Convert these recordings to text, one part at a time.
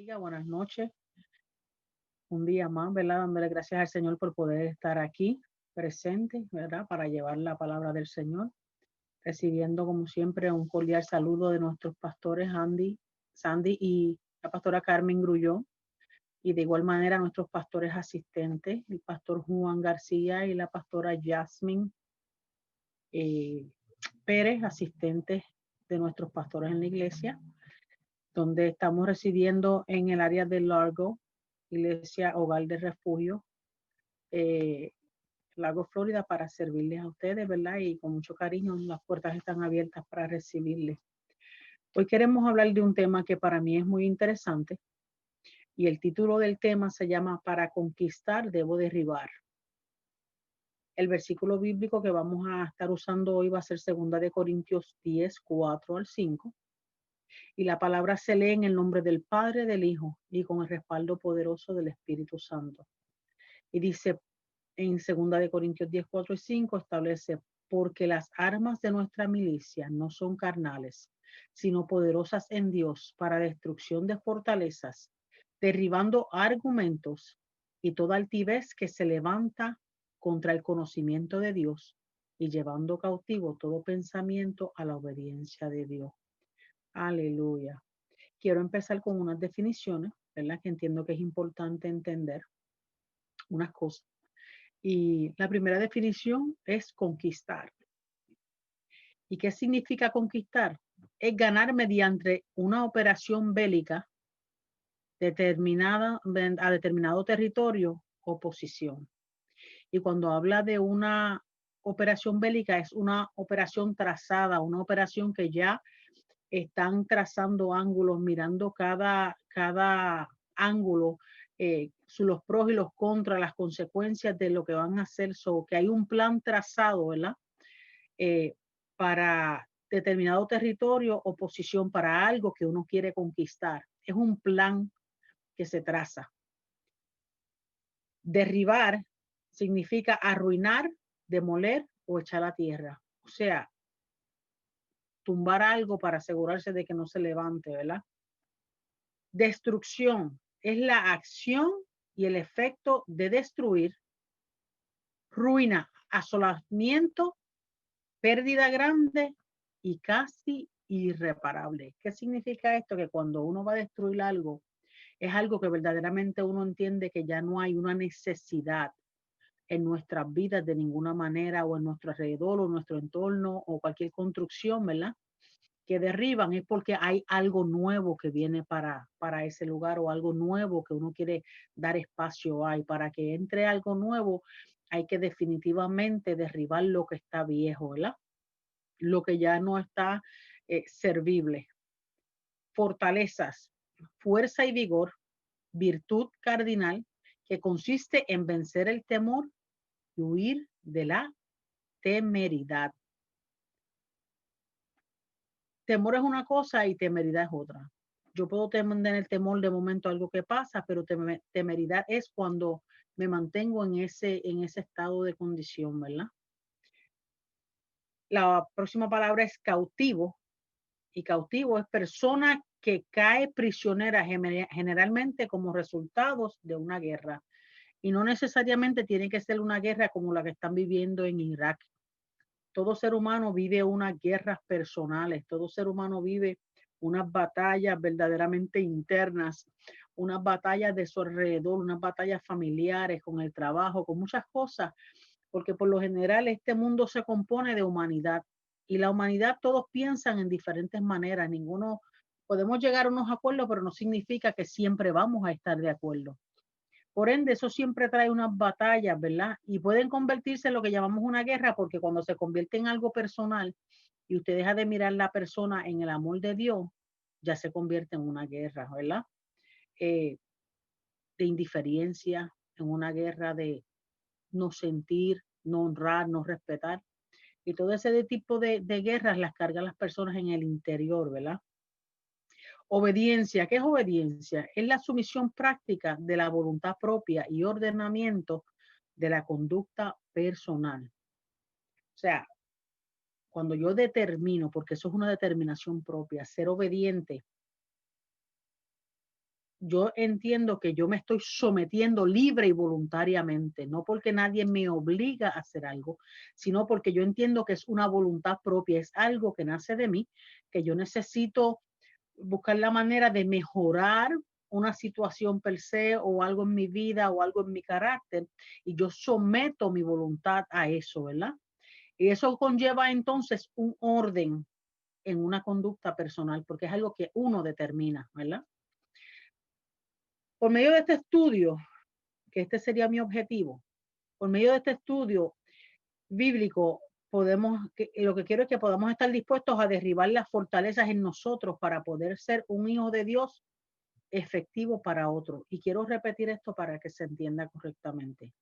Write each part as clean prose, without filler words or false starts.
bendiga, buenas noches. Un día más, ¿verdad? Dándole gracias al Señor por poder estar aquí presente, ¿verdad? Para llevar la palabra del Señor. Recibiendo, como siempre, un cordial saludo de nuestros pastores Sandy y la pastora Carmen Grullón. Y de igual manera nuestros pastores asistentes, el pastor Juan García y la pastora Jasmine Pérez, asistentes de nuestros pastores en la iglesia, donde estamos residiendo en el área de Largo, Iglesia Hogar de Refugio, Largo, Florida, para servirles a ustedes, ¿verdad? Y con mucho cariño, las puertas están abiertas para recibirles. Hoy queremos hablar de un tema que para mí es muy interesante y el título del tema se llama Para conquistar debo derribar. El versículo bíblico que vamos a estar usando hoy va a ser 2 Corintios 10, 4 al 5. Y la palabra se lee en el nombre del Padre, del Hijo y con el respaldo poderoso del Espíritu Santo. Y dice en 2 Corintios 10, 4 y 5 establece, porque las armas de nuestra milicia no son carnales, sino poderosas en Dios para destrucción de fortalezas, derribando argumentos y toda altivez que se levanta contra el conocimiento de Dios y llevando cautivo todo pensamiento a la obediencia de Dios. Aleluya. Quiero empezar con unas definiciones, ¿verdad? Que entiendo que es importante entender unas cosas. Y la primera definición es conquistar. ¿Y qué significa conquistar? Es ganar mediante una operación bélica determinada a determinado territorio o posición. Y cuando habla de una operación bélica, es una operación trazada, una operación que ya están trazando ángulos, mirando cada ángulo, los pros y los contras, las consecuencias de lo que van a hacer, que hay un plan trazado, ¿verdad? Para determinado territorio o posición, para algo que uno quiere conquistar. Es un plan que se traza. Derribar significa arruinar, demoler o echar a tierra. O sea, tumbar algo para asegurarse de que no se levante, ¿verdad? Destrucción es la acción y el efecto de destruir, ruina, asolamiento, pérdida grande y casi irreparable. ¿Qué significa esto? Que cuando uno va a destruir algo, es algo que verdaderamente uno entiende que ya no hay una necesidad en nuestras vidas de ninguna manera, o en nuestro alrededor o en nuestro entorno o cualquier construcción, ¿verdad? Que derriban, es porque hay algo nuevo que viene para ese lugar, o algo nuevo que uno quiere dar espacio a. Y para que entre algo nuevo hay que definitivamente derribar lo que está viejo, ¿verdad? Lo que ya no está servible. Fortalezas, fuerza y vigor, virtud cardinal, que consiste en vencer el temor y huir de la temeridad. Temor es una cosa y temeridad es otra. Yo puedo tener el temor de momento a algo que pasa, pero temeridad es cuando me mantengo en ese estado de condición, ¿verdad? La próxima palabra es cautivo, y cautivo es persona que cae prisionera generalmente como resultados de una guerra. Y no necesariamente tiene que ser una guerra como la que están viviendo en Irak. Todo ser humano vive unas guerras personales, todo ser humano vive unas batallas verdaderamente internas, unas batallas de su alrededor, unas batallas familiares, con el trabajo, con muchas cosas, porque por lo general este mundo se compone de humanidad, y la humanidad todos piensan en diferentes maneras, ninguno podemos llegar a unos acuerdos, pero no significa que siempre vamos a estar de acuerdo. Por ende, eso siempre trae unas batallas, ¿verdad? Y pueden convertirse en lo que llamamos una guerra, porque cuando se convierte en algo personal y usted deja de mirar a la persona en el amor de Dios, ya se convierte en una guerra, ¿verdad? De indiferencia, en una guerra de no sentir, no honrar, no respetar. Y todo ese tipo de guerras las cargan las personas en el interior, ¿verdad? Obediencia. ¿Qué es obediencia? Es la sumisión práctica de la voluntad propia y ordenamiento de la conducta personal. O sea, cuando yo determino, porque eso es una determinación propia, ser obediente yo entiendo que yo me estoy sometiendo libre y voluntariamente, no porque nadie me obliga a hacer algo, sino porque yo entiendo que es una voluntad propia, es algo que nace de mí, que yo necesito buscar la manera de mejorar una situación per se o algo en mi vida o algo en mi carácter y yo someto mi voluntad a eso, ¿verdad? Y eso conlleva entonces un orden en una conducta personal porque es algo que uno determina, ¿verdad? Por medio de este estudio, que este sería mi objetivo, por medio de este estudio bíblico, lo que quiero es que podamos estar dispuestos a derribar las fortalezas en nosotros para poder ser un hijo de Dios efectivo para otro. Y quiero repetir esto para que se entienda correctamente.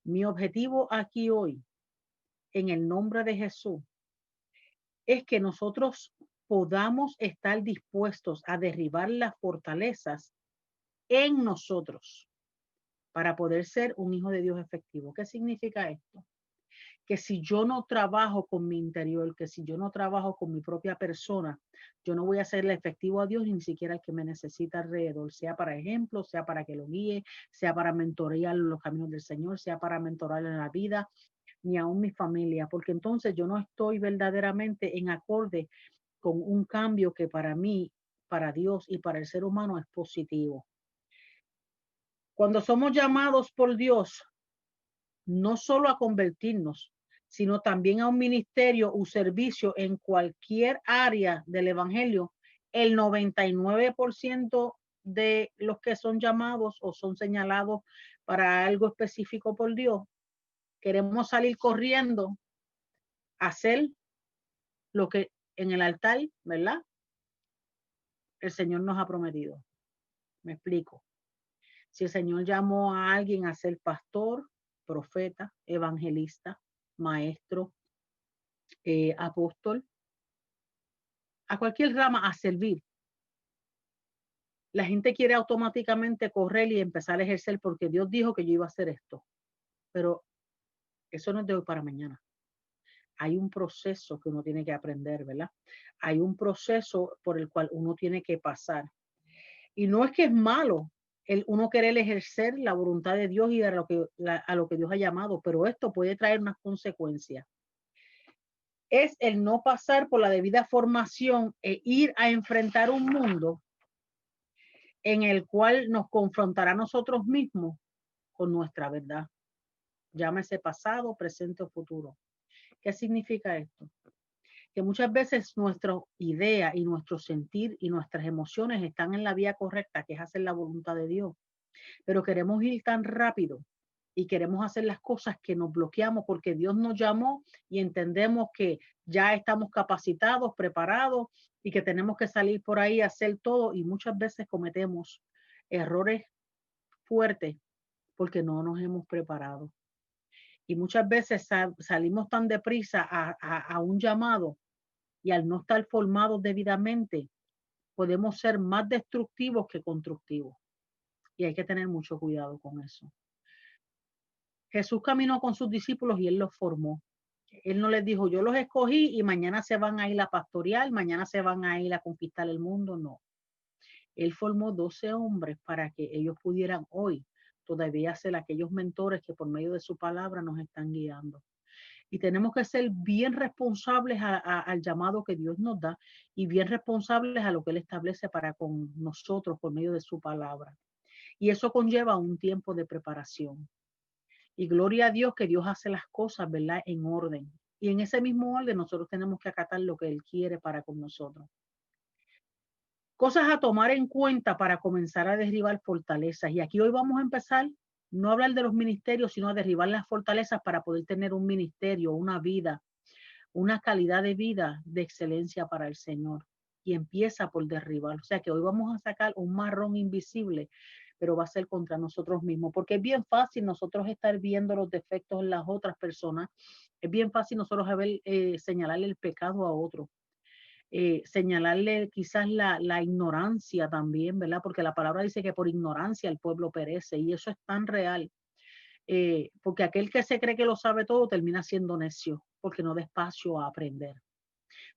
Mi objetivo aquí hoy, en el nombre de Jesús, es que nosotros podamos estar dispuestos a derribar las fortalezas en nosotros para poder ser un hijo de Dios efectivo. ¿Qué significa esto? Que si yo no trabajo con mi interior, que si yo no trabajo con mi propia persona, yo no voy a serle efectivo a Dios ni siquiera el que me necesita alrededor, sea para ejemplo, sea para que lo guíe, sea para mentorear los caminos del Señor, sea para mentorar en la vida, ni aún mi familia, porque entonces yo no estoy verdaderamente en acorde con un cambio que para mí, para Dios y para el ser humano es positivo. Cuando somos llamados por Dios, no solo a convertirnos, sino también a un ministerio o servicio en cualquier área del evangelio, el 99% de los que son llamados o son señalados para algo específico por Dios, queremos salir corriendo a hacer lo que en el altar, ¿verdad? El Señor nos ha prometido. Me explico. Si el Señor llamó a alguien a ser pastor, profeta, evangelista, maestro, apóstol, a cualquier rama a servir, la gente quiere automáticamente correr y empezar a ejercer porque Dios dijo que yo iba a hacer esto. Pero eso no es de hoy para mañana. Hay un proceso que uno tiene que aprender, ¿verdad? Hay un proceso por el cual uno tiene que pasar. Y no es que es malo uno querer ejercer la voluntad de Dios y a lo que Dios ha llamado, pero esto puede traer unas consecuencias. Es el no pasar por la debida formación e ir a enfrentar un mundo en el cual nos confrontará a nosotros mismos con nuestra verdad. Llámese pasado, presente o futuro. ¿Qué significa esto? Que muchas veces nuestra idea y nuestro sentir y nuestras emociones están en la vía correcta, que es hacer la voluntad de Dios, pero queremos ir tan rápido y queremos hacer las cosas que nos bloqueamos porque Dios nos llamó y entendemos que ya estamos capacitados, preparados y que tenemos que salir por ahí a hacer todo y muchas veces cometemos errores fuertes porque no nos hemos preparado. Y muchas veces salimos tan deprisa a un llamado y al no estar formados debidamente, podemos ser más destructivos que constructivos. Y hay que tener mucho cuidado con eso. Jesús caminó con sus discípulos y él los formó. Él no les dijo, yo los escogí y mañana se van a ir a pastorear, mañana se van a ir a conquistar el mundo. No. Él formó 12 hombres para que ellos pudieran hoy todavía ser aquellos mentores que por medio de su palabra nos están guiando. Y tenemos que ser bien responsables al llamado que Dios nos da y bien responsables a lo que Él establece para con nosotros por medio de su palabra. Y eso conlleva un tiempo de preparación. Y gloria a Dios que Dios hace las cosas, ¿verdad? En orden. Y en ese mismo orden nosotros tenemos que acatar lo que Él quiere para con nosotros. Cosas a tomar en cuenta para comenzar a derribar fortalezas. Y aquí hoy vamos a empezar, no a hablar de los ministerios, sino a derribar las fortalezas para poder tener un ministerio, una vida, una calidad de vida de excelencia para el Señor. Y empieza por derribar. O sea que hoy vamos a sacar un marrón invisible, pero va a ser contra nosotros mismos, porque es bien fácil nosotros estar viendo los defectos en las otras personas, es bien fácil nosotros señalarle el pecado a otro, señalarle quizás la ignorancia también, ¿verdad? Porque la palabra dice que por ignorancia el pueblo perece y eso es tan real, porque aquel que se cree que lo sabe todo termina siendo necio, porque no da espacio a aprender.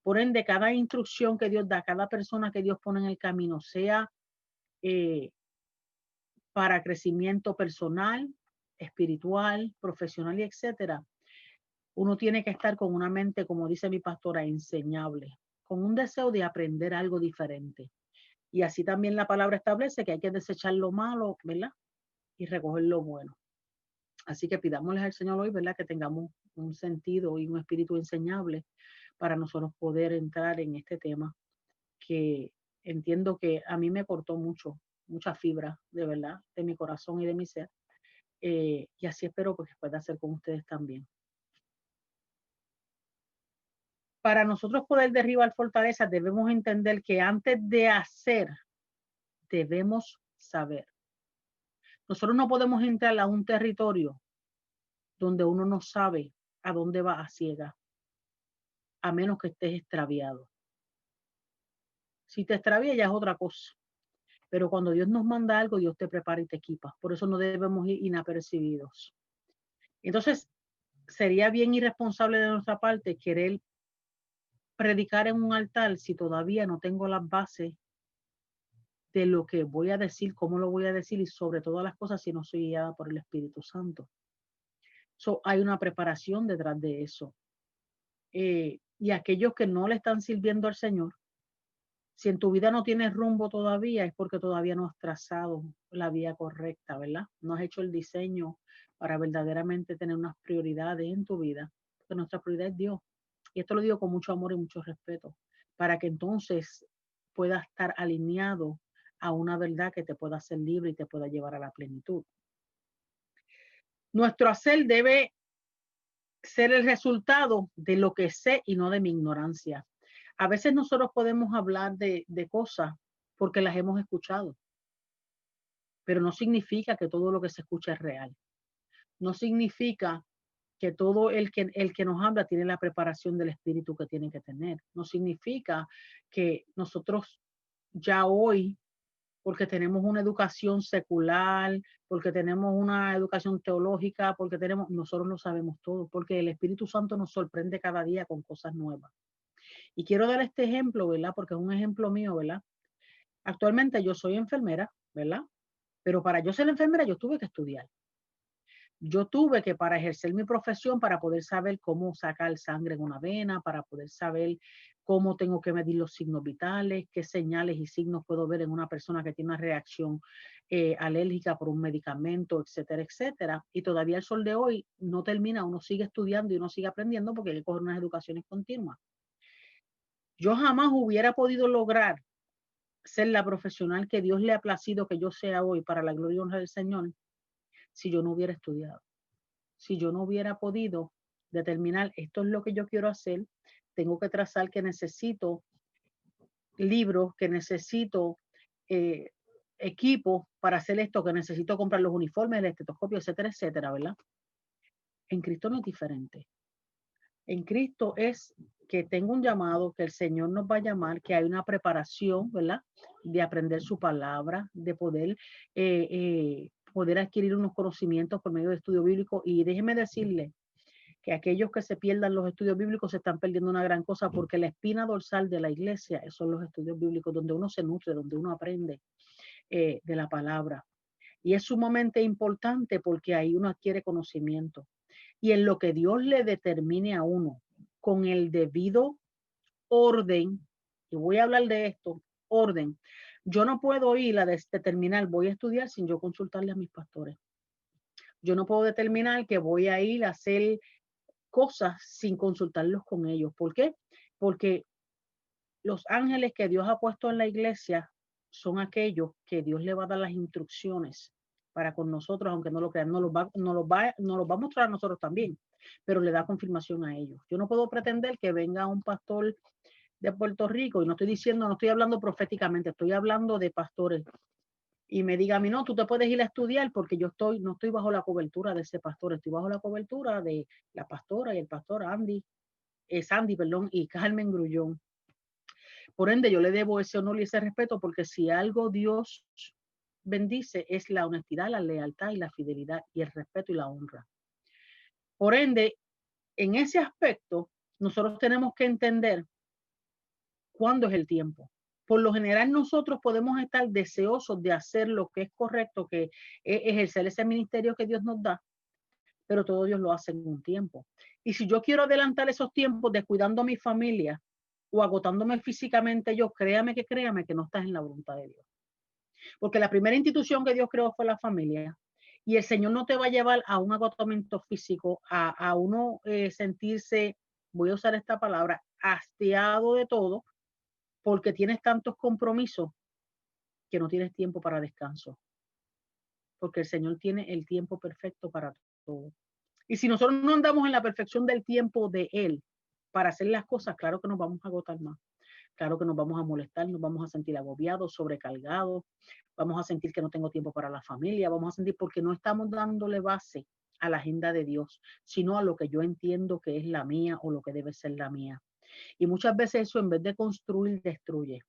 Por ende, cada instrucción que Dios da, cada persona que Dios pone en el camino, sea eh, para crecimiento personal, espiritual, profesional y etcétera, uno tiene que estar con una mente, como dice mi pastora, enseñable, con un deseo de aprender algo diferente. Y así también la palabra establece que hay que desechar lo malo, ¿verdad? Y recoger lo bueno. Así que pidámosles al Señor hoy, ¿verdad? Que tengamos un sentido y un espíritu enseñable para nosotros poder entrar en este tema que entiendo que a mí me cortó mucho, mucha fibra, de verdad, de mi corazón y de mi ser. Y así espero que pueda hacer con ustedes también. Para nosotros poder derribar fortalezas, debemos entender que antes de hacer, debemos saber. Nosotros no podemos entrar a un territorio donde uno no sabe a dónde va a ciega, a menos que estés extraviado. Si te extravía ya es otra cosa, pero cuando Dios nos manda algo, Dios te prepara y te equipa. Por eso no debemos ir inapercibidos. Entonces, sería bien irresponsable de nuestra parte querer predicar en un altar si todavía no tengo las bases de lo que voy a decir, cómo lo voy a decir y sobre todas las cosas si no soy guiada por el Espíritu Santo. Hay una preparación detrás de eso. Y aquellos que no le están sirviendo al Señor, si en tu vida no tienes rumbo todavía, es porque todavía no has trazado la vía correcta, ¿verdad? No has hecho el diseño para verdaderamente tener unas prioridades en tu vida, porque nuestra prioridad es Dios. Y esto lo digo con mucho amor y mucho respeto, para que entonces puedas estar alineado a una verdad que te pueda hacer libre y te pueda llevar a la plenitud. Nuestro hacer debe ser el resultado de lo que sé y no de mi ignorancia. A veces nosotros podemos hablar de cosas porque las hemos escuchado, pero no significa que todo lo que se escucha es real. No significa que todo el que nos habla tiene la preparación del espíritu que tiene que tener. No significa que nosotros ya hoy, porque tenemos una educación secular, porque tenemos una educación teológica, porque nosotros lo sabemos todo, porque el Espíritu Santo nos sorprende cada día con cosas nuevas. Y quiero dar este ejemplo, ¿verdad? Porque es un ejemplo mío, ¿verdad? Actualmente yo soy enfermera, ¿verdad? Pero para yo ser enfermera yo tuve que estudiar. Yo tuve que para ejercer mi profesión, para poder saber cómo sacar sangre en una vena, para poder saber cómo tengo que medir los signos vitales, qué señales y signos puedo ver en una persona que tiene una reacción alérgica por un medicamento, etcétera, etcétera. Y todavía el sol de hoy no termina, uno sigue estudiando y uno sigue aprendiendo porque hay que coger unas educaciones continuas. Yo jamás hubiera podido lograr ser la profesional que Dios le ha placido que yo sea hoy para la gloria y honra del Señor si yo no hubiera estudiado. Si yo no hubiera podido determinar esto es lo que yo quiero hacer, tengo que trazar que necesito libros, que necesito eh, equipos para hacer esto, que necesito comprar los uniformes, el estetoscopio, etcétera, etcétera, ¿verdad? En Cristo no es diferente. En Cristo es que tengo un llamado, que el Señor nos va a llamar, que hay una preparación, ¿verdad? De aprender su palabra, de poder adquirir unos conocimientos por medio de estudio bíblico. Y déjeme decirle que aquellos que se pierdan los estudios bíblicos se están perdiendo una gran cosa, porque la espina dorsal de la iglesia son los estudios bíblicos, donde uno se nutre, donde uno aprende de la palabra. Y es sumamente importante porque ahí uno adquiere conocimiento. Y en lo que Dios le determine a uno con el debido orden, y voy a hablar de esto, orden. Yo no puedo ir a determinar, voy a estudiar sin yo consultarle a mis pastores. Yo no puedo determinar que voy a ir a hacer cosas sin consultarlos con ellos. ¿Por qué? Porque los ángeles que Dios ha puesto en la iglesia son aquellos que Dios le va a dar las instrucciones para con nosotros, aunque no lo crean, nos los va a mostrar a nosotros también, pero le da confirmación a ellos. Yo no puedo pretender que venga un pastor de Puerto Rico, y no estoy hablando proféticamente, estoy hablando de pastores, y me diga a mí, no, tú te puedes ir a estudiar porque no estoy bajo la cobertura de ese pastor, estoy bajo la cobertura de la pastora y el pastor Sandy, perdón, y Carmen Grullón. Por ende, yo le debo ese honor y ese respeto, porque si algo Dios bendice es la honestidad, la lealtad y la fidelidad y el respeto y la honra. Por ende, en ese aspecto, nosotros tenemos que entender cuándo es el tiempo. Por lo general nosotros podemos estar deseosos de hacer lo que es correcto, que es ejercer ese ministerio que Dios nos da, pero todo Dios lo hace en un tiempo. Y si yo quiero adelantar esos tiempos descuidando a mi familia o agotándome físicamente yo, créame que no estás en la voluntad de Dios. Porque la primera institución que Dios creó fue la familia. Y el Señor no te va a llevar a un agotamiento físico, a uno sentirse, voy a usar esta palabra, hastiado de todo, porque tienes tantos compromisos que no tienes tiempo para descanso. Porque el Señor tiene el tiempo perfecto para todo. Y si nosotros no andamos en la perfección del tiempo de Él para hacer las cosas, claro que nos vamos a agotar más. Claro que nos vamos a molestar, nos vamos a sentir agobiados, sobrecargados, vamos a sentir que no tengo tiempo para la familia, vamos a sentir porque no estamos dándole base a la agenda de Dios, sino a lo que yo entiendo que es la mía o lo que debe ser la mía. Y muchas veces eso en vez de construir, destruye.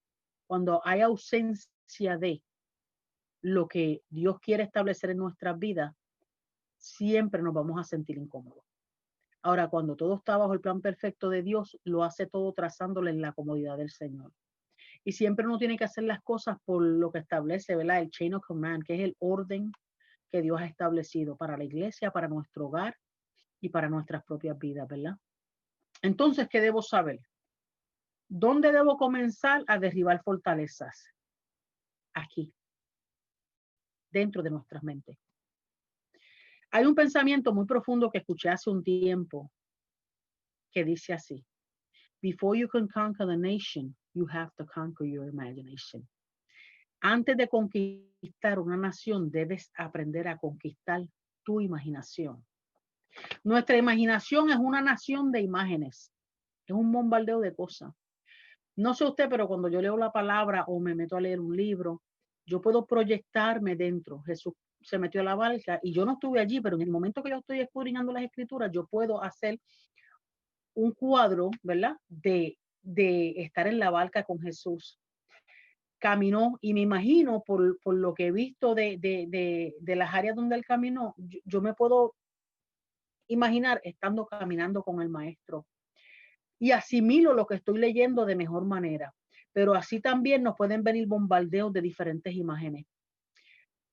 Cuando hay ausencia de lo que Dios quiere establecer en nuestras vidas, siempre nos vamos a sentir incómodos. Ahora, cuando todo está bajo el plan perfecto de Dios, lo hace todo trazándole en la comodidad del Señor. Y siempre uno tiene que hacer las cosas por lo que establece, ¿verdad? El chain of command, que es el orden que Dios ha establecido para la iglesia, para nuestro hogar y para nuestras propias vidas, ¿verdad? Entonces, ¿qué debo saber? ¿Dónde debo comenzar a derribar fortalezas? Aquí, dentro de nuestras mentes. Hay un pensamiento muy profundo que escuché hace un tiempo que dice así: Before you can conquer the nation, you have to conquer your imagination. Antes de conquistar una nación, debes aprender a conquistar tu imaginación. Nuestra imaginación es una nación de imágenes, es un bombardeo de cosas. No sé usted, pero cuando yo leo la palabra o me meto a leer un libro, yo puedo proyectarme dentro. Jesús se metió a la barca y yo no estuve allí, pero en el momento que yo estoy escudriñando las escrituras, yo puedo hacer un cuadro, ¿verdad? De estar en la barca con Jesús. Caminó y me imagino por lo que he visto de las áreas donde él caminó, yo me puedo imaginar estando caminando con el maestro y asimilo lo que estoy leyendo de mejor manera, pero así también nos pueden venir bombardeos de diferentes imágenes.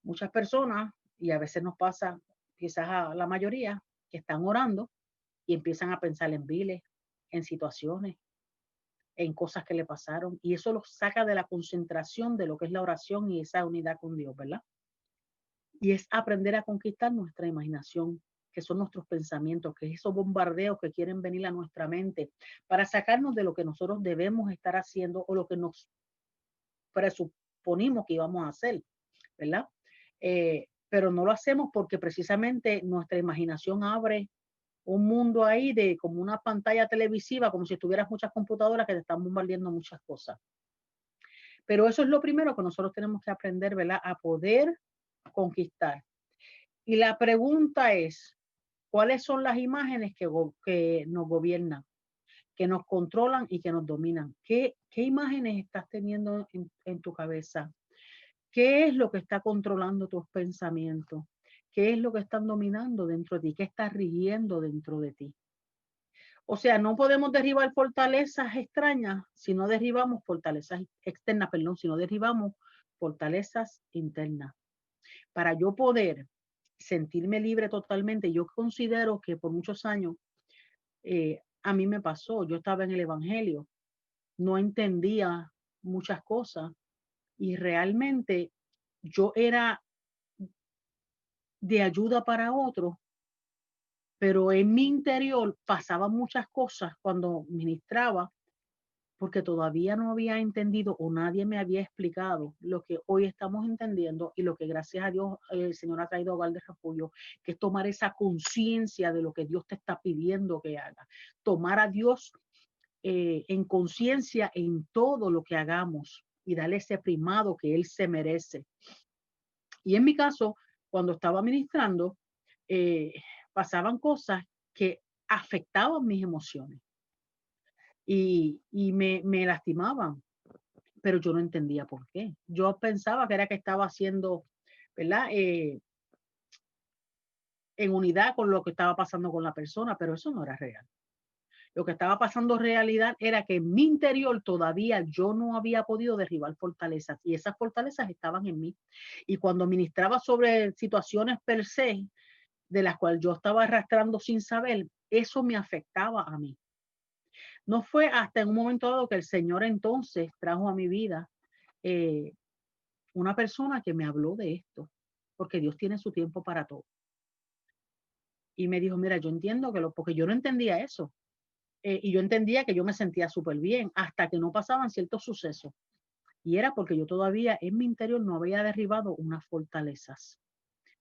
Muchas personas, y a veces nos pasa quizás a la mayoría, que están orando y empiezan a pensar en viles, en situaciones, en cosas que le pasaron, y eso los saca de la concentración de lo que es la oración y esa unidad con Dios, ¿verdad? Y es aprender a conquistar nuestra imaginación, que son nuestros pensamientos, que es esos bombardeos que quieren venir a nuestra mente para sacarnos de lo que nosotros debemos estar haciendo o lo que nos presuponimos que íbamos a hacer, ¿verdad? Pero no lo hacemos porque precisamente nuestra imaginación abre un mundo ahí de como una pantalla televisiva, como si tuvieras muchas computadoras que te están bombardeando muchas cosas. Pero eso es lo primero que nosotros tenemos que aprender, ¿verdad? A poder conquistar. Y la pregunta es, ¿cuáles son las imágenes que nos gobiernan, que nos controlan y que nos dominan? ¿Qué imágenes estás teniendo en tu cabeza? ¿Qué es lo que está controlando tus pensamientos? ¿Qué es lo que están dominando dentro de ti? ¿Qué está rigiendo dentro de ti? O sea, no podemos derribar fortalezas extrañas si no derribamos fortalezas externas, perdón, si no derribamos fortalezas internas. Para yo poder sentirme libre totalmente, yo considero que por muchos años a mí me pasó, yo estaba en el evangelio, no entendía muchas cosas y realmente yo era de ayuda para otros, pero en mi interior pasaban muchas cosas cuando ministraba porque todavía no había entendido o nadie me había explicado lo que hoy estamos entendiendo y lo que gracias a Dios el Señor ha traído a Hogar de Refugio, que es tomar esa conciencia de lo que Dios te está pidiendo que haga, tomar a Dios en conciencia en todo lo que hagamos y darle ese primado que Él se merece. Y en mi caso, cuando estaba ministrando, eh, pasaban cosas que afectaban mis emociones y me lastimaban, pero yo no entendía por qué. Yo pensaba que era que estaba haciendo, ¿verdad? En unidad con lo que estaba pasando con la persona, pero eso no era real. Lo que estaba pasando en realidad era que en mi interior todavía yo no había podido derribar fortalezas y esas fortalezas estaban en mí. Y cuando ministraba sobre situaciones per se, de las cuales yo estaba arrastrando sin saber, eso me afectaba a mí. No fue hasta en un momento dado que el Señor entonces trajo a mi vida eh, una persona que me habló de esto, porque Dios tiene su tiempo para todo. Y me dijo, mira, yo entiendo porque yo no entendía eso. Y yo entendía que yo me sentía súper bien hasta que no pasaban ciertos sucesos. Y era porque yo todavía en mi interior no había derribado unas fortalezas.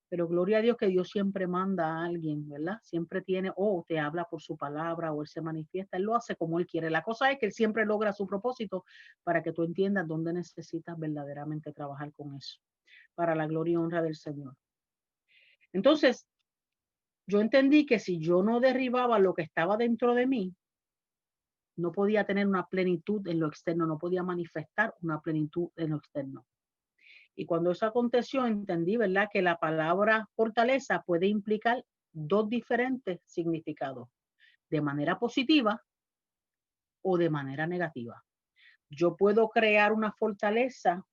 Pero gloria a Dios que Dios siempre manda a alguien, ¿verdad? Siempre tiene, o te habla por su palabra, o Él se manifiesta, Él lo hace como Él quiere. La cosa es que Él siempre logra su propósito para que tú entiendas dónde necesitas verdaderamente trabajar con eso, para la gloria y honra del Señor. Entonces, yo entendí que si yo no derribaba lo que estaba dentro de mí, no podía tener una plenitud en lo externo, no podía manifestar una plenitud en lo externo. Y cuando eso aconteció, entendí, ¿verdad?, que la palabra fortaleza puede implicar dos diferentes significados, de manera positiva o de manera negativa. Yo puedo crear una fortaleza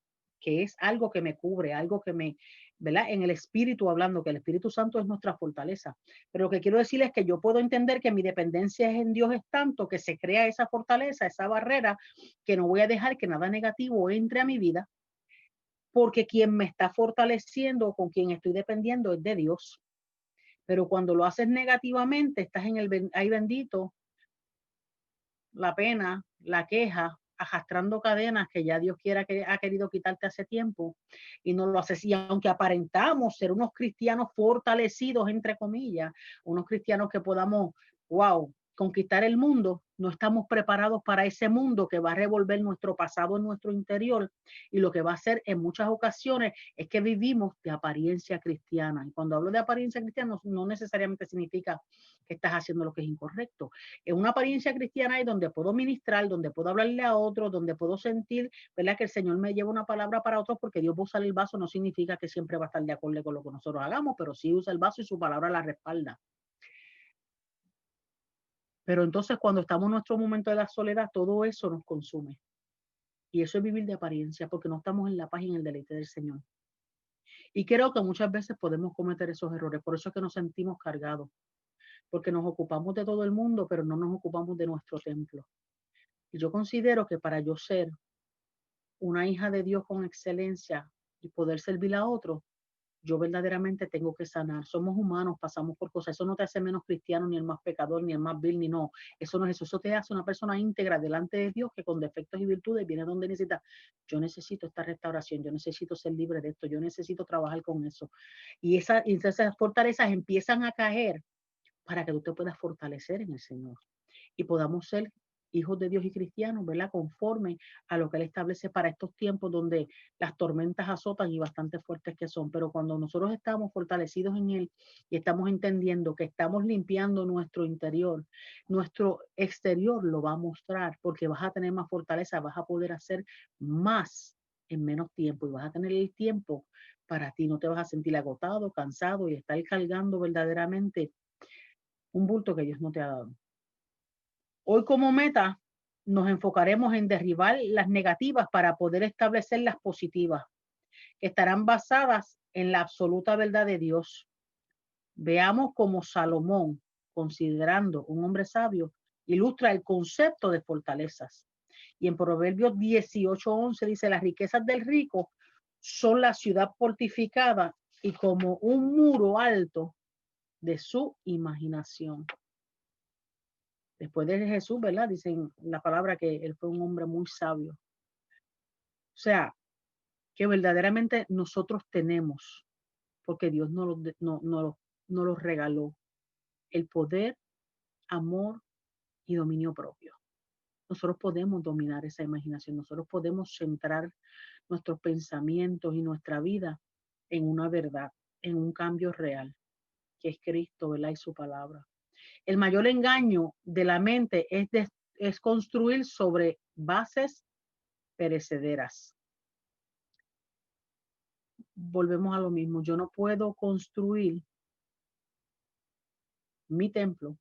que es algo que me cubre, algo que me, ¿verdad? En el espíritu hablando, que el Espíritu Santo es nuestra fortaleza. Pero lo que quiero decir es que yo puedo entender que mi dependencia en Dios es tanto que se crea esa fortaleza, esa barrera, que no voy a dejar que nada negativo entre a mi vida, porque quien me está fortaleciendo, con quien estoy dependiendo, es de Dios. Pero cuando lo haces negativamente, estás en el ahí bendito, la pena, la queja, arrastrando cadenas que ya Dios quiera que ha querido quitarte hace tiempo y no lo haces. Y aunque aparentamos ser unos cristianos fortalecidos, entre comillas, unos cristianos que podamos, wow, conquistar el mundo, no estamos preparados para ese mundo que va a revolver nuestro pasado en nuestro interior y lo que va a hacer en muchas ocasiones es que vivimos de apariencia cristiana. Y cuando hablo de apariencia cristiana, no necesariamente significa que estás haciendo lo que es incorrecto. En una apariencia cristiana es donde puedo ministrar, donde puedo hablarle a otros, donde puedo sentir, ¿verdad?, que el Señor me lleva una palabra para otros, porque Dios va a usar el vaso, no significa que siempre va a estar de acuerdo con lo que nosotros hagamos, pero sí usa el vaso y su palabra la respalda. Pero entonces cuando estamos en nuestro momento de la soledad, todo eso nos consume. Y eso es vivir de apariencia, porque no estamos en la paz y en el deleite del Señor. Y creo que muchas veces podemos cometer esos errores, por eso es que nos sentimos cargados, porque nos ocupamos de todo el mundo, pero no nos ocupamos de nuestro templo. Y yo considero que para yo ser una hija de Dios con excelencia y poder servir a otros, yo verdaderamente tengo que sanar. Somos humanos, pasamos por cosas. Eso no te hace menos cristiano, ni el más pecador, ni el más vil, ni no. Eso no es eso. Eso te hace una persona íntegra delante de Dios que con defectos y virtudes viene donde necesita. Yo necesito esta restauración, yo necesito ser libre de esto, yo necesito trabajar con eso. Y esas fortalezas empiezan a caer para que tú te puedas fortalecer en el Señor y podamos ser hijos de Dios y cristianos, ¿verdad? Conforme a lo que Él establece para estos tiempos donde las tormentas azotan y bastante fuertes que son. Pero cuando nosotros estamos fortalecidos en Él y estamos entendiendo que estamos limpiando nuestro interior, nuestro exterior lo va a mostrar porque vas a tener más fortaleza, vas a poder hacer más en menos tiempo y vas a tener el tiempo para ti. No te vas a sentir agotado, cansado y estar cargando verdaderamente un bulto que Dios no te ha dado. Hoy como meta nos enfocaremos en derribar las negativas para poder establecer las positivas, que estarán basadas en la absoluta verdad de Dios. Veamos cómo Salomón, considerando un hombre sabio, ilustra el concepto de fortalezas. Y en Proverbios 18:11 dice, las riquezas del rico son la ciudad fortificada y como un muro alto de su imaginación. Después de Jesús, ¿verdad? Dicen la palabra que él fue un hombre muy sabio. O sea, que verdaderamente nosotros tenemos, porque Dios no lo regaló, el poder, amor y dominio propio. Nosotros podemos dominar esa imaginación, nosotros podemos centrar nuestros pensamientos y nuestra vida en una verdad, en un cambio real, que es Cristo, ¿verdad? Y su palabra. El mayor engaño de la mente es construir sobre bases perecederas. Volvemos a lo mismo. Yo no puedo construir mi templo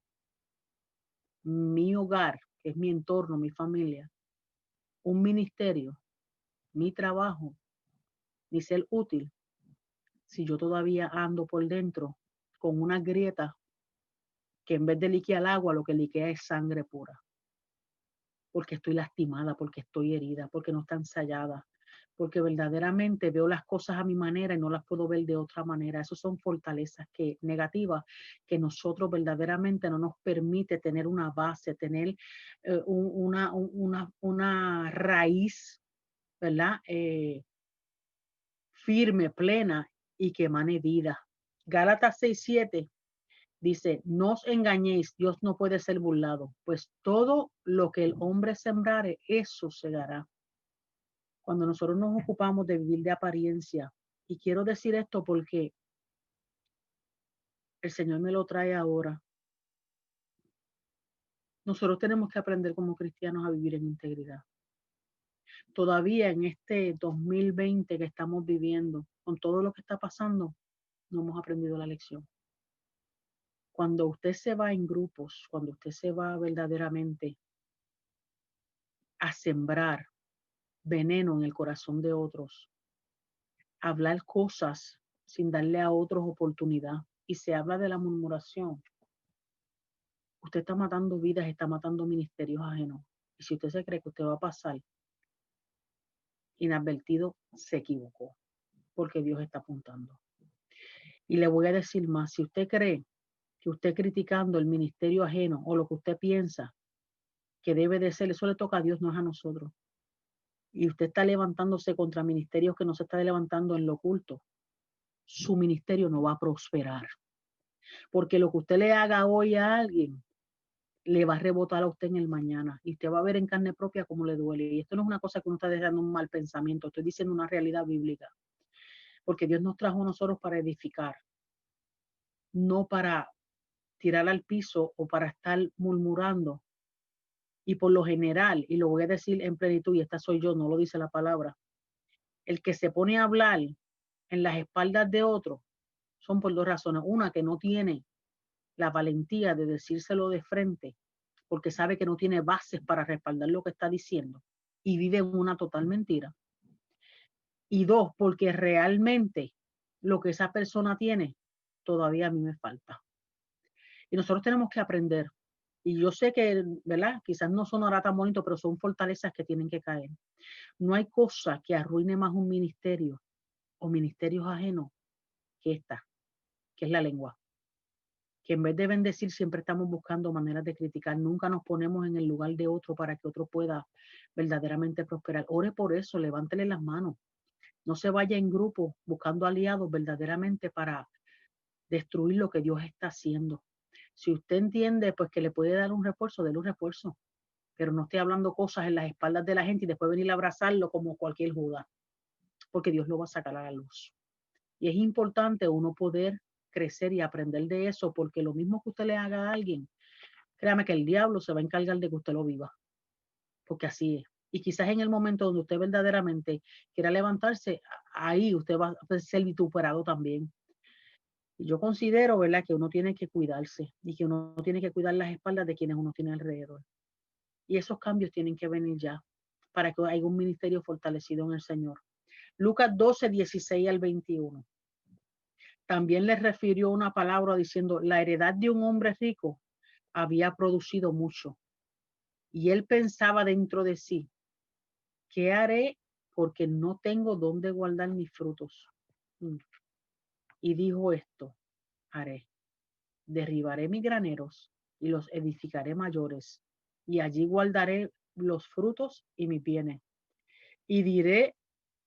mi hogar, que es mi entorno, mi familia, un ministerio, mi trabajo, mi ser útil, si yo todavía ando por dentro con una grieta que en vez de liquear agua, lo que liquea es sangre pura, porque estoy lastimada, porque estoy herida, porque no está ensayada, porque verdaderamente veo las cosas a mi manera y no las puedo ver de otra manera. Esas son fortalezas negativas que nosotros verdaderamente no nos permite tener una base, tener una raíz, ¿verdad? Firme, plena y que emane vida. Gálatas 6:7 dice, no os engañéis, Dios no puede ser burlado, pues todo lo que el hombre sembrare, eso segará. Cuando nosotros nos ocupamos de vivir de apariencia, y quiero decir esto porque el Señor me lo trae ahora, nosotros tenemos que aprender como cristianos a vivir en integridad. Todavía en este 2020 que estamos viviendo, con todo lo que está pasando, no hemos aprendido la lección. Cuando usted se va en grupos, cuando usted se va verdaderamente a sembrar veneno en el corazón de otros, hablar cosas sin darle a otros oportunidad, y se habla de la murmuración, usted está matando vidas, está matando ministerios ajenos. Y si usted se cree que usted va a pasar inadvertido, se equivocó, porque Dios está apuntando. Y le voy a decir más, si usted cree que usted criticando el ministerio ajeno o lo que usted piensa que debe de ser, eso le toca a Dios, no es a nosotros. Y usted está levantándose contra ministerios que no se está levantando en lo oculto, su ministerio no va a prosperar. Porque lo que usted le haga hoy a alguien, le va a rebotar a usted en el mañana. Y usted va a ver en carne propia cómo le duele. Y esto no es una cosa que uno está dejando un mal pensamiento, estoy diciendo una realidad bíblica. Porque Dios nos trajo a nosotros para edificar, no para tirar al piso o para estar murmurando. Y por lo general, y lo voy a decir en plenitud, y esta soy yo, no lo dice la palabra, el que se pone a hablar en las espaldas de otros son por dos razones. Una, que no tiene la valentía de decírselo de frente, porque sabe que no tiene bases para respaldar lo que está diciendo y vive en una total mentira. Y dos, porque realmente lo que esa persona tiene todavía a mí me falta. Y nosotros tenemos que aprender. Y yo sé que, ¿verdad? Quizás no sonará tan bonito, pero son fortalezas que tienen que caer. No hay cosa que arruine más un ministerio o ministerios ajenos que esta, que es la lengua. Que en vez de bendecir siempre estamos buscando maneras de criticar, nunca nos ponemos en el lugar de otro para que otro pueda verdaderamente prosperar. Ore por eso, levántele las manos, no se vaya en grupo buscando aliados verdaderamente para destruir lo que Dios está haciendo. Si usted entiende pues que le puede dar un refuerzo, déle un refuerzo, pero no esté hablando cosas en las espaldas de la gente y después venir a abrazarlo como cualquier Judas, porque Dios lo va a sacar a la luz. Y es importante uno poder crecer y aprender de eso, porque lo mismo que usted le haga a alguien, créame que el diablo se va a encargar de que usted lo viva, porque así es. Y quizás en el momento donde usted verdaderamente quiera levantarse, ahí usted va a ser vituperado también. Y yo considero, ¿verdad?, que uno tiene que cuidarse y que uno tiene que cuidar las espaldas de quienes uno tiene alrededor. Y esos cambios tienen que venir ya para que haya un ministerio fortalecido en el Señor. Lucas 12, 16 al 21. También le refirió una palabra diciendo, la heredad de un hombre rico había producido mucho. Y él pensaba dentro de sí, ¿qué haré? Porque no tengo dónde guardar mis frutos. Y dijo esto, haré, derribaré mis graneros y los edificaré mayores, y allí guardaré los frutos y mis bienes. Y diré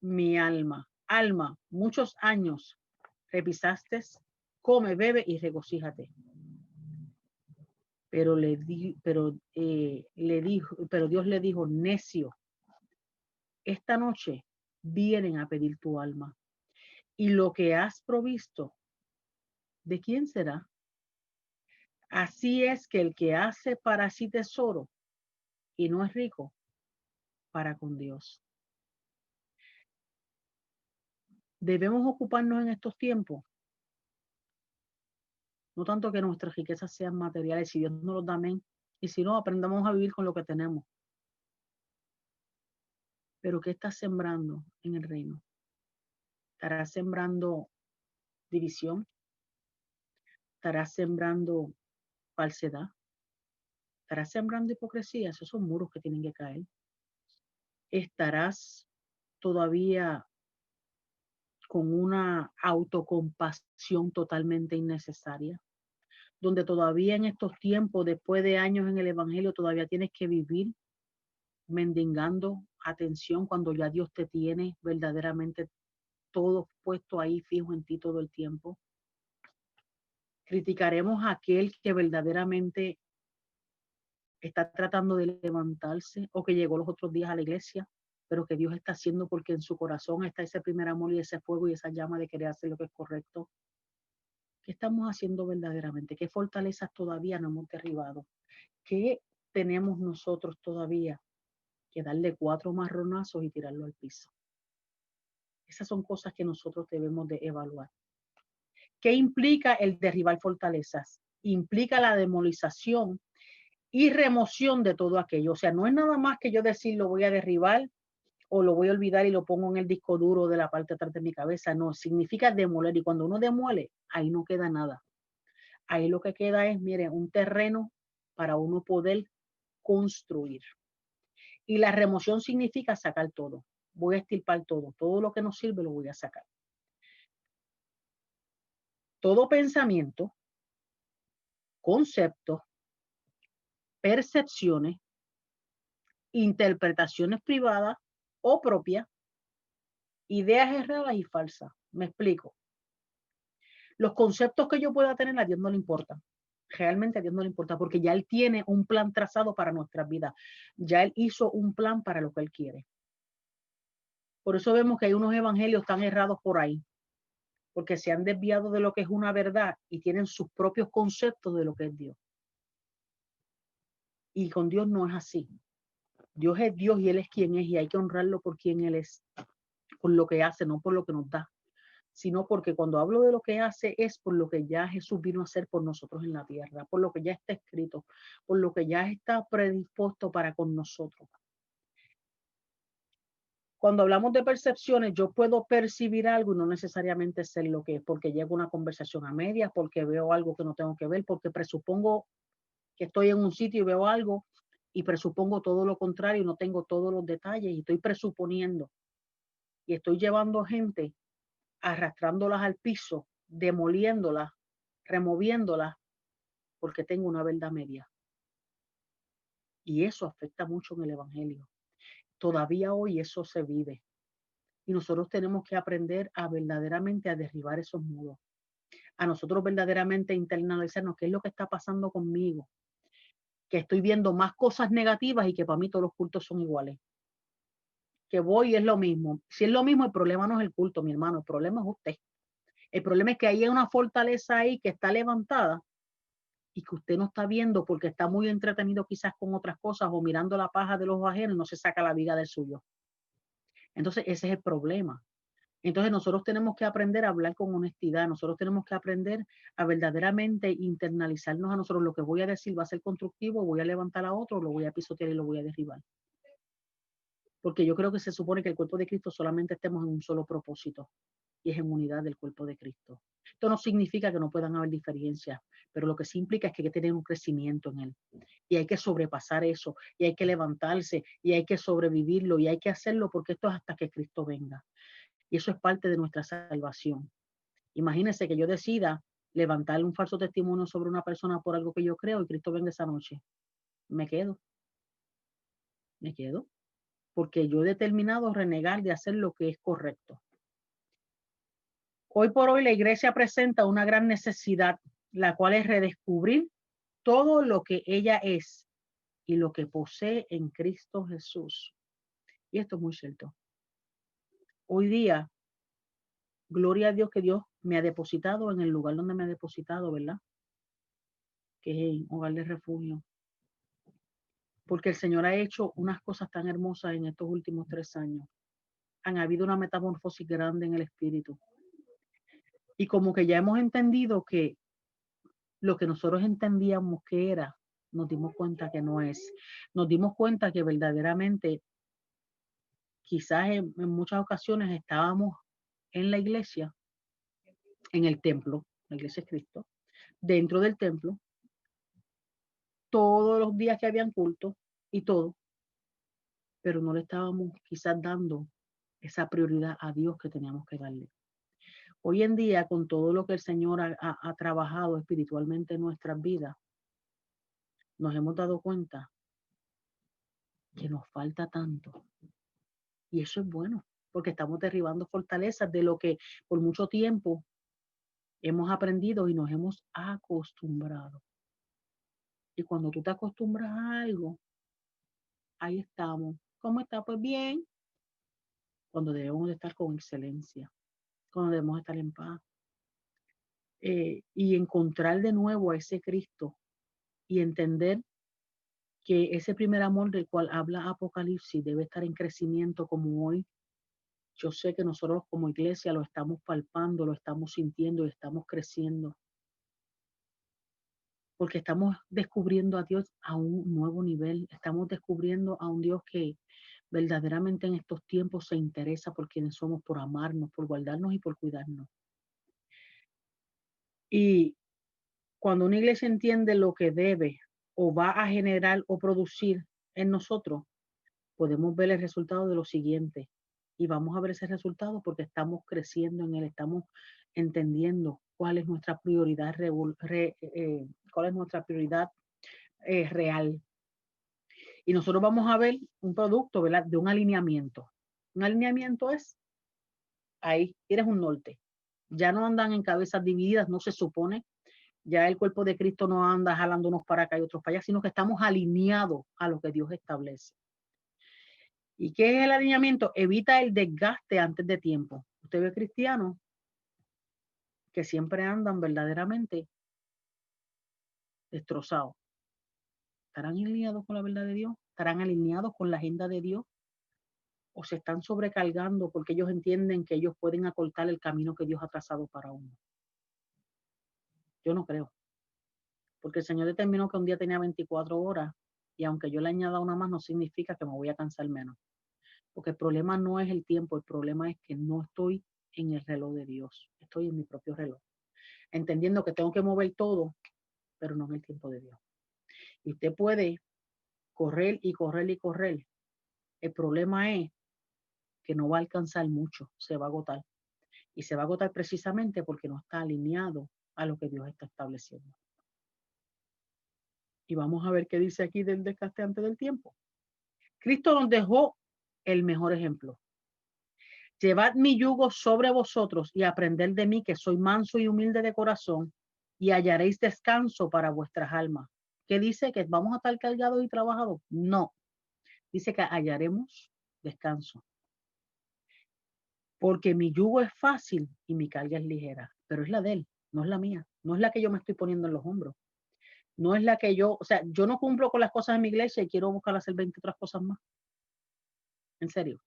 mi alma, alma, muchos años repisaste, come, bebe y regocíjate. Pero Dios le dijo, necio, esta noche vienen a pedir tu alma. Y lo que has provisto, ¿de quién será? Así es que el que hace para sí tesoro y no es rico, para con Dios. Debemos ocuparnos en estos tiempos, no tanto que nuestras riquezas sean materiales, si Dios nos los da, amén, Y si no, aprendamos a vivir con lo que tenemos. Pero ¿qué estás sembrando en el reino? ¿Estarás sembrando división? ¿Estarás sembrando falsedad? ¿Estarás sembrando hipocresía? Esos son muros que tienen que caer. ¿Estarás todavía con una autocompasión totalmente innecesaria? Donde todavía en estos tiempos, después de años en el Evangelio, todavía tienes que vivir mendigando atención cuando ya Dios te tiene verdaderamente todo puesto ahí fijo en ti todo el tiempo. Criticaremos a aquel que verdaderamente está tratando de levantarse o que llegó los otros días a la iglesia, pero que Dios está haciendo porque en su corazón está ese primer amor y ese fuego y esa llama de querer hacer lo que es correcto. ¿Qué estamos haciendo verdaderamente? ¿Qué fortalezas todavía no hemos derribado? ¿Qué tenemos nosotros todavía que darle 4 marronazos y tirarlo al piso? Esas son cosas que nosotros debemos de evaluar. ¿Qué implica el derribar fortalezas? Implica la demolización y remoción de todo aquello. O sea, no es nada más que yo decir lo voy a derribar o lo voy a olvidar y lo pongo en el disco duro de la parte de atrás de mi cabeza. No, significa demoler. Y cuando uno demuele, ahí no queda nada. Ahí lo que queda es, miren, un terreno para uno poder construir. Y la remoción significa sacar todo. Voy a extirpar todo. Todo lo que no sirve lo voy a sacar. Todo pensamiento, conceptos, percepciones, interpretaciones privadas o propias, ideas erradas y falsas. Me explico. Los conceptos que yo pueda tener a Dios no le importan. Realmente a Dios no le importa porque ya Él tiene un plan trazado para nuestras vidas. Ya Él hizo un plan para lo que Él quiere. Por eso vemos que hay unos evangelios tan errados por ahí, porque se han desviado de lo que es una verdad y tienen sus propios conceptos de lo que es Dios. Y con Dios no es así. Dios es Dios y Él es quien es y hay que honrarlo por quien Él es, por lo que hace, no por lo que nos da, sino porque cuando hablo de lo que hace es por lo que ya Jesús vino a hacer por nosotros en la tierra, por lo que ya está escrito, por lo que ya está predispuesto para con nosotros. Cuando hablamos de percepciones, yo puedo percibir algo y no necesariamente ser lo que es, porque llego a una conversación a medias, porque veo algo que no tengo que ver, porque presupongo que estoy en un sitio y veo algo y presupongo todo lo contrario y no tengo todos los detalles y estoy presuponiendo y estoy llevando gente, arrastrándolas al piso, demoliéndolas, removiéndolas, porque tengo una verdad media. Y eso afecta mucho en el Evangelio. Todavía hoy eso se vive. Y nosotros tenemos que aprender a verdaderamente a derribar esos muros. A nosotros verdaderamente internalizarnos qué es lo que está pasando conmigo. Que estoy viendo más cosas negativas y que para mí todos los cultos son iguales. Que voy y es lo mismo. Si es lo mismo, el problema no es el culto, mi hermano, el problema es usted. El problema es que hay una fortaleza ahí que está levantada y que usted no está viendo porque está muy entretenido quizás con otras cosas o mirando la paja de los ajenos y no se saca la viga del suyo. Entonces, ese es el problema. Entonces, nosotros tenemos que aprender a hablar con honestidad. Nosotros tenemos que aprender a verdaderamente internalizarnos a nosotros. Lo que voy a decir va a ser constructivo, voy a levantar a otro, lo voy a pisotear y lo voy a derribar. Porque yo creo que se supone que el cuerpo de Cristo solamente estemos en un solo propósito y es en unidad del cuerpo de Cristo. Esto no significa que no puedan haber diferencias, pero lo que sí implica es que hay que tener un crecimiento en él. Y hay que sobrepasar eso, y hay que levantarse, y hay que sobrevivirlo, y hay que hacerlo porque esto es hasta que Cristo venga. Y eso es parte de nuestra salvación. Imagínense que yo decida levantarle un falso testimonio sobre una persona por algo que yo creo y Cristo venga esa noche. Me quedo. Porque yo he determinado renegar de hacer lo que es correcto. Hoy por hoy la iglesia presenta una gran necesidad, la cual es redescubrir todo lo que ella es y lo que posee en Cristo Jesús. Y esto es muy cierto. Hoy día, gloria a Dios que Dios me ha depositado en el lugar donde me ha depositado, ¿verdad? Que es un hogar de refugio. Porque el Señor ha hecho unas cosas tan hermosas en estos últimos 3 años. Han habido una metamorfosis grande en el espíritu. Y como que ya hemos entendido que lo que nosotros entendíamos que era nos dimos cuenta que no es. Nos dimos cuenta que verdaderamente quizás en muchas ocasiones estábamos en la iglesia, en el templo, la iglesia es Cristo, dentro del templo, todos los días que habían culto y todo, pero no le estábamos quizás dando esa prioridad a Dios que teníamos que darle. Hoy en día, con todo lo que el Señor ha trabajado espiritualmente en nuestras vidas, nos hemos dado cuenta que nos falta tanto. Y eso es bueno, porque estamos derribando fortalezas de lo que por mucho tiempo hemos aprendido y nos hemos acostumbrado. Y cuando tú te acostumbras a algo, ahí estamos. ¿Cómo está? Pues bien. Cuando debemos de estar con excelencia, cuando debemos estar en paz. Y encontrar de nuevo a ese Cristo y entender que ese primer amor del cual habla Apocalipsis debe estar en crecimiento como hoy. Yo sé que nosotros como iglesia lo estamos palpando, lo estamos sintiendo y estamos creciendo. Porque estamos descubriendo a Dios a un nuevo nivel. Estamos descubriendo a un Dios que verdaderamente en estos tiempos se interesa por quienes somos, por amarnos, por guardarnos y por cuidarnos. Y cuando una iglesia entiende lo que debe o va a generar o producir en nosotros, podemos ver el resultado de lo siguiente. Y vamos a ver ese resultado porque estamos creciendo en él, estamos entendiendo cuál es nuestra prioridad, cuál es nuestra prioridad real. Y nosotros vamos a ver un producto, ¿verdad? De un alineamiento. Un alineamiento es, ahí tienes un norte. Ya no andan en cabezas divididas, no se supone. Ya el cuerpo de Cristo no anda jalando unos para acá y otros para allá, sino que estamos alineados a lo que Dios establece. ¿Y qué es el alineamiento? Evita el desgaste antes de tiempo. Usted ve cristianos que siempre andan verdaderamente destrozados. ¿Estarán alineados con la verdad de Dios? ¿Estarán alineados con la agenda de Dios? ¿O se están sobrecargando porque ellos entienden que ellos pueden acortar el camino que Dios ha trazado para uno? Yo no creo. Porque el Señor determinó que un día tenía 24 horas y aunque yo le añada una más no significa que me voy a cansar menos. Porque el problema no es el tiempo, el problema es que no estoy en el reloj de Dios, estoy en mi propio reloj. Entendiendo que tengo que mover todo, pero no en el tiempo de Dios. Y usted puede correr y correr y correr. El problema es que no va a alcanzar mucho, se va a agotar. Y se va a agotar precisamente porque no está alineado a lo que Dios está estableciendo. Y vamos a ver qué dice aquí del desgaste antes del tiempo. Cristo nos dejó el mejor ejemplo. Llevad mi yugo sobre vosotros y aprended de mí, que soy manso y humilde de corazón, y hallaréis descanso para vuestras almas. ¿Qué dice? ¿Que vamos a estar cargados y trabajados? No. Dice que hallaremos descanso. Porque mi yugo es fácil y mi carga es ligera, pero es la de él, no es la mía, no es la que yo me estoy poniendo en los hombros. No es la que yo, o sea, yo no cumplo con las cosas de mi iglesia y quiero buscar hacer 20 otras cosas más. En serio.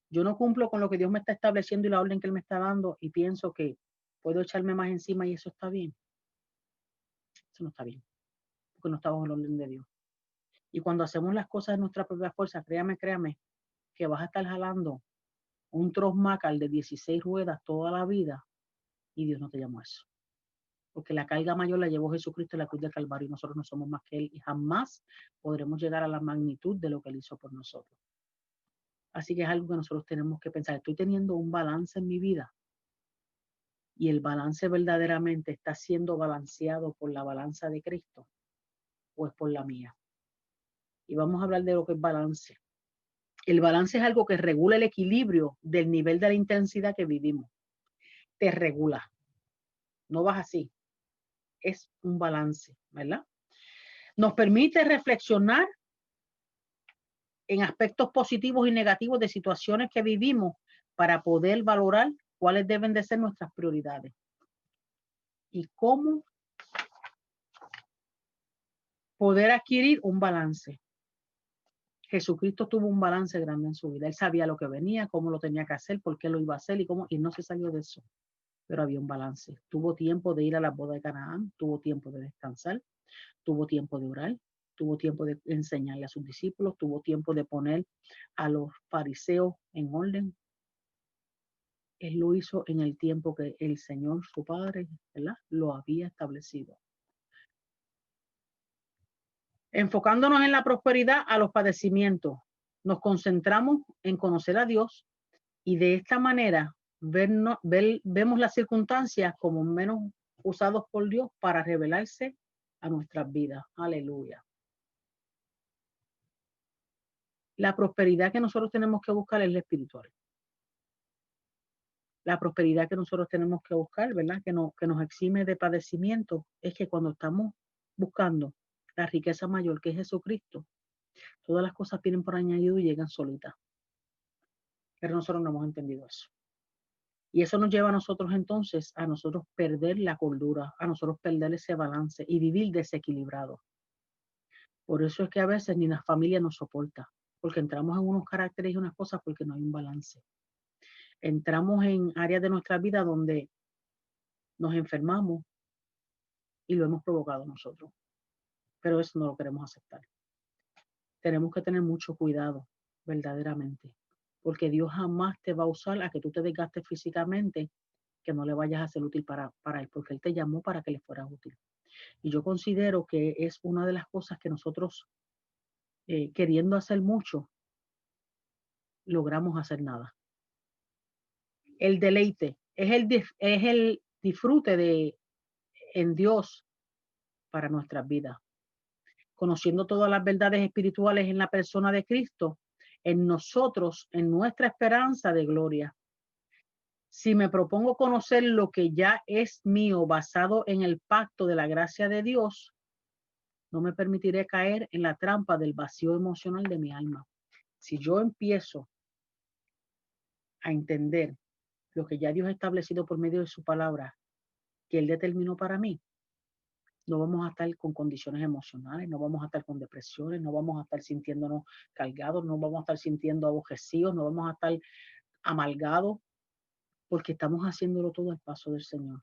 Yo no cumplo con lo que Dios me está estableciendo y la orden que Él me está dando y pienso que puedo echarme más encima y eso está bien. Eso no está bien, porque no estamos en el orden de Dios. Y cuando hacemos las cosas de nuestra propia fuerza, créame, que vas a estar jalando un Trosmacal de 16 ruedas toda la vida y Dios no te llamó a eso. Porque la carga mayor la llevó Jesucristo en la cruz del Calvario y nosotros no somos más que Él y jamás podremos llegar a la magnitud de lo que Él hizo por nosotros. Así que es algo que nosotros tenemos que pensar. Estoy teniendo un balance en mi vida y el balance verdaderamente está siendo balanceado por la balanza de Cristo o es por la mía. Y vamos a hablar de lo que es balance. El balance es algo que regula el equilibrio del nivel de la intensidad que vivimos. Te regula. No vas así. Es un balance, ¿verdad? Nos permite reflexionar en aspectos positivos y negativos de situaciones que vivimos para poder valorar cuáles deben de ser nuestras prioridades y cómo poder adquirir un balance. Jesucristo tuvo un balance grande en su vida. Él sabía lo que venía, cómo lo tenía que hacer, por qué lo iba a hacer y no se salió de eso. Pero había un balance. Tuvo tiempo de ir a la boda de Canaán, tuvo tiempo de descansar, tuvo tiempo de orar, tuvo tiempo de enseñarle a sus discípulos, tuvo tiempo de poner a los fariseos en orden. Él lo hizo en el tiempo que el Señor, su Padre, ¿verdad?, lo había establecido. Enfocándonos en la prosperidad a los padecimientos, nos concentramos en conocer a Dios y de esta manera vemos las circunstancias como menos usados por Dios para revelarse a nuestras vidas. Aleluya. La prosperidad que nosotros tenemos que buscar es la espiritual. La prosperidad que nosotros tenemos que buscar, ¿verdad?, que nos exime de padecimiento, es que cuando estamos buscando la riqueza mayor que es Jesucristo, todas las cosas vienen por añadido y llegan solitas. Pero nosotros no hemos entendido eso. Y eso nos lleva a nosotros entonces a nosotros perder la cordura, a nosotros perder ese balance y vivir desequilibrado. Por eso es que a veces ni la familia nos soporta, porque entramos en unos caracteres y unas cosas porque no hay un balance. Entramos en áreas de nuestra vida donde nos enfermamos y lo hemos provocado nosotros. Pero eso no lo queremos aceptar. Tenemos que tener mucho cuidado, verdaderamente, porque Dios jamás te va a usar a que tú te desgastes físicamente, que no le vayas a ser útil para Él, porque Él te llamó para que le fueras útil. Y yo considero que es una de las cosas que nosotros, queriendo hacer mucho, logramos hacer nada. El deleite es el disfrute en Dios para nuestras vidas. Conociendo todas las verdades espirituales en la persona de Cristo, en nosotros, en nuestra esperanza de gloria. Si me propongo conocer lo que ya es mío basado en el pacto de la gracia de Dios, no me permitiré caer en la trampa del vacío emocional de mi alma. Si yo empiezo a entender lo que ya Dios ha establecido por medio de su palabra, que Él determinó para mí, no vamos a estar con condiciones emocionales, no vamos a estar con depresiones, no vamos a estar sintiéndonos cargados, no vamos a estar sintiendo aborrecidos, no vamos a estar amargados, porque estamos haciéndolo todo al paso del Señor.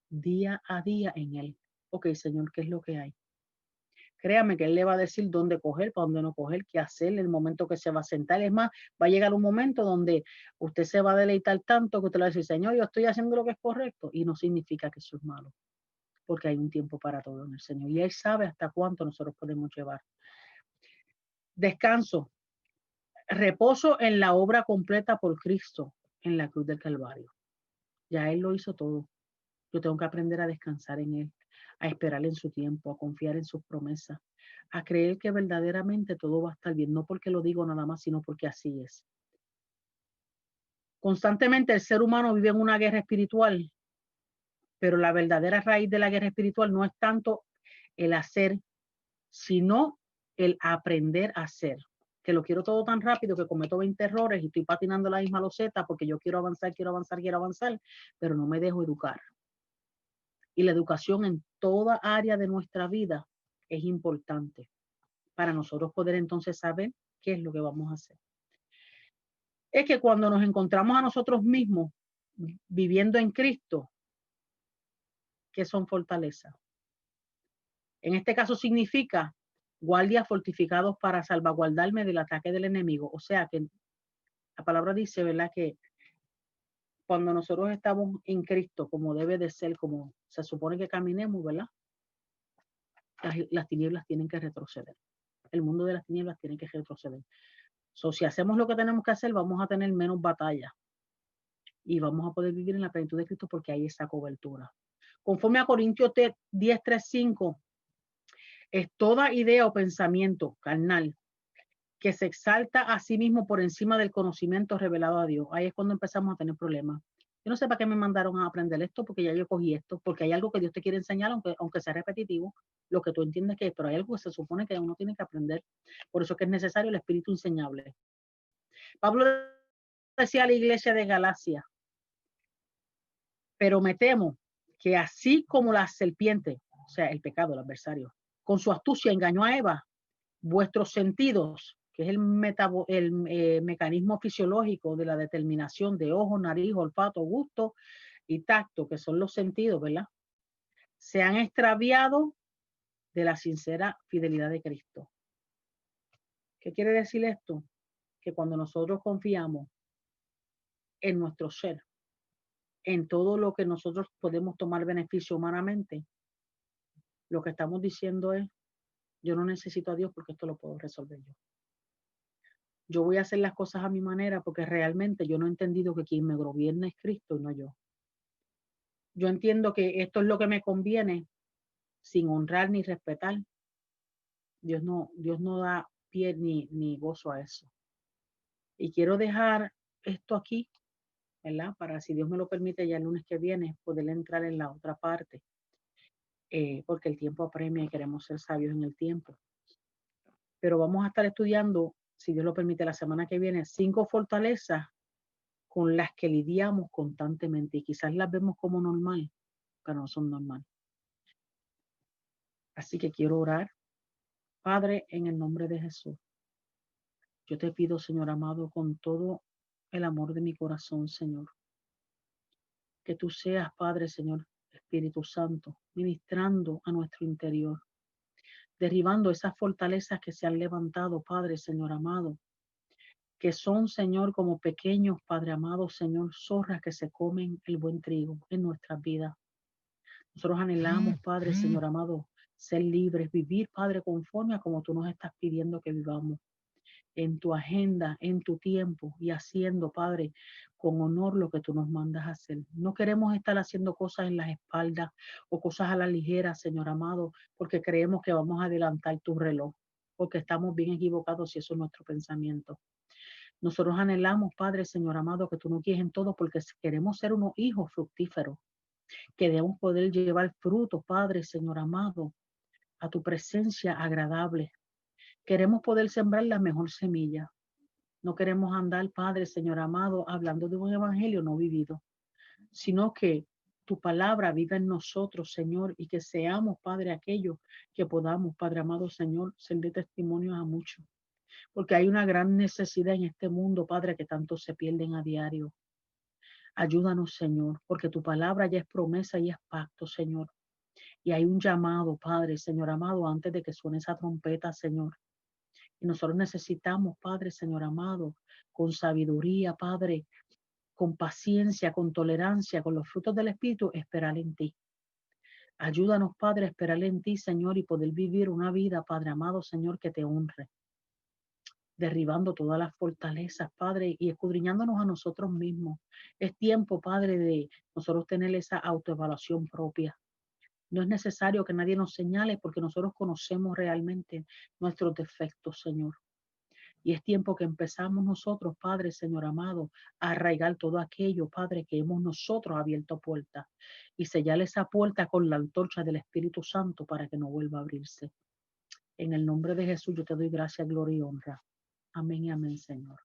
Día a día en Él. Ok, Señor, ¿qué es lo que hay? Créame que Él le va a decir dónde coger, para dónde no coger, qué hacer, el momento que se va a sentar. Es más, va a llegar un momento donde usted se va a deleitar tanto que usted le va a decir, Señor, yo estoy haciendo lo que es correcto. Y no significa que eso es malo, porque hay un tiempo para todo en el Señor. Y Él sabe hasta cuánto nosotros podemos llevar. Descanso. Reposo en la obra completa por Cristo en la cruz del Calvario. Ya Él lo hizo todo. Yo tengo que aprender a descansar en Él, a esperar en su tiempo, a confiar en sus promesas, a creer que verdaderamente todo va a estar bien, no porque lo digo nada más, sino porque así es. Constantemente el ser humano vive en una guerra espiritual, pero la verdadera raíz de la guerra espiritual no es tanto el hacer, sino el aprender a hacer. Que lo quiero todo tan rápido que cometo 20 errores y estoy patinando la misma loseta porque yo quiero avanzar, pero no me dejo educar. Y la educación en toda área de nuestra vida es importante para nosotros poder entonces saber qué es lo que vamos a hacer. Es que cuando nos encontramos a nosotros mismos viviendo en Cristo, ¿qué son fortalezas? En este caso significa guardias fortificados para salvaguardarme del ataque del enemigo. O sea que la palabra dice, ¿verdad?, que cuando nosotros estamos en Cristo, como debe de ser, como se supone que caminemos, ¿verdad?, las tinieblas tienen que retroceder. El mundo de las tinieblas tiene que retroceder. Si hacemos lo que tenemos que hacer, vamos a tener menos batalla y vamos a poder vivir en la plenitud de Cristo porque hay esa cobertura. Conforme a Corintios 10, 3, 5, es toda idea o pensamiento carnal que se exalta a sí mismo por encima del conocimiento revelado a Dios. Ahí es cuando empezamos a tener problemas. Yo no sé para qué me mandaron a aprender esto, porque ya yo cogí esto, porque hay algo que Dios te quiere enseñar, aunque sea repetitivo, lo que tú entiendes que es, pero hay algo que se supone que uno tiene que aprender. Por eso es que es necesario el espíritu enseñable. Pablo decía a la iglesia de Galacia, pero me temo que así como la serpiente, o sea, el pecado, el adversario, con su astucia engañó a Eva, vuestros sentidos, que es el mecanismo fisiológico de la determinación de ojo, nariz, olfato, gusto y tacto, que son los sentidos, ¿verdad?, se han extraviado de la sincera fidelidad de Cristo. ¿Qué quiere decir esto? Que cuando nosotros confiamos en nuestro ser, en todo lo que nosotros podemos tomar beneficio humanamente, lo que estamos diciendo es, yo no necesito a Dios porque esto lo puedo resolver yo. Yo voy a hacer las cosas a mi manera porque realmente yo no he entendido que quien me gobierna es Cristo y no yo. Yo entiendo que esto es lo que me conviene sin honrar ni respetar. Dios no da pie ni gozo a eso. Y quiero dejar esto aquí, ¿verdad? Para, si Dios me lo permite, ya el lunes que viene poder entrar en la otra parte, porque el tiempo apremia y queremos ser sabios en el tiempo. Pero vamos a estar estudiando, si Dios lo permite, la semana que viene, 5 fortalezas con las que lidiamos constantemente y quizás las vemos como normal, pero no son normal. Así que quiero orar. Padre, en el nombre de Jesús, yo te pido, Señor amado, con todo el amor de mi corazón, Señor, que tú seas, Padre, Señor, Espíritu Santo, ministrando a nuestro interior, derribando esas fortalezas que se han levantado, Padre, Señor amado, que son, Señor, como pequeños, Padre amado, Señor, zorras que se comen el buen trigo en nuestras vidas. Nosotros anhelamos, Padre, Señor amado, ser libres, vivir, Padre, conforme a como tú nos estás pidiendo que vivamos, en tu agenda, en tu tiempo y haciendo, Padre, con honor lo que tú nos mandas a hacer. No queremos estar haciendo cosas en las espaldas o cosas a la ligera, Señor amado, porque creemos que vamos a adelantar tu reloj, porque estamos bien equivocados si eso es nuestro pensamiento. Nosotros anhelamos, Padre, Señor amado, que tú nos guíes en todo porque queremos ser unos hijos fructíferos, que debemos poder llevar fruto, Padre, Señor amado, a tu presencia agradable. Queremos poder sembrar la mejor semilla. No queremos andar, Padre, Señor amado, hablando de un evangelio no vivido, sino que tu palabra viva en nosotros, Señor, y que seamos, Padre, aquellos que podamos, Padre amado, Señor, ser de testimonio a muchos. Porque hay una gran necesidad en este mundo, Padre, que tanto se pierden a diario. Ayúdanos, Señor, porque tu palabra ya es promesa y es pacto, Señor. Y hay un llamado, Padre, Señor amado, antes de que suene esa trompeta, Señor. Y nosotros necesitamos, Padre, Señor amado, con sabiduría, Padre, con paciencia, con tolerancia, con los frutos del Espíritu, esperar en ti. Ayúdanos, Padre, a esperar en ti, Señor, y poder vivir una vida, Padre amado, Señor, que te honre, derribando todas las fortalezas, Padre, y escudriñándonos a nosotros mismos. Es tiempo, Padre, de nosotros tener esa autoevaluación propia. No es necesario que nadie nos señale porque nosotros conocemos realmente nuestros defectos, Señor. Y es tiempo que empezamos nosotros, Padre, Señor amado, a arraigar todo aquello, Padre, que hemos nosotros abierto puertas y sellar esa puerta con la antorcha del Espíritu Santo para que no vuelva a abrirse. En el nombre de Jesús yo te doy gracias, gloria y honra. Amén y amén, Señor.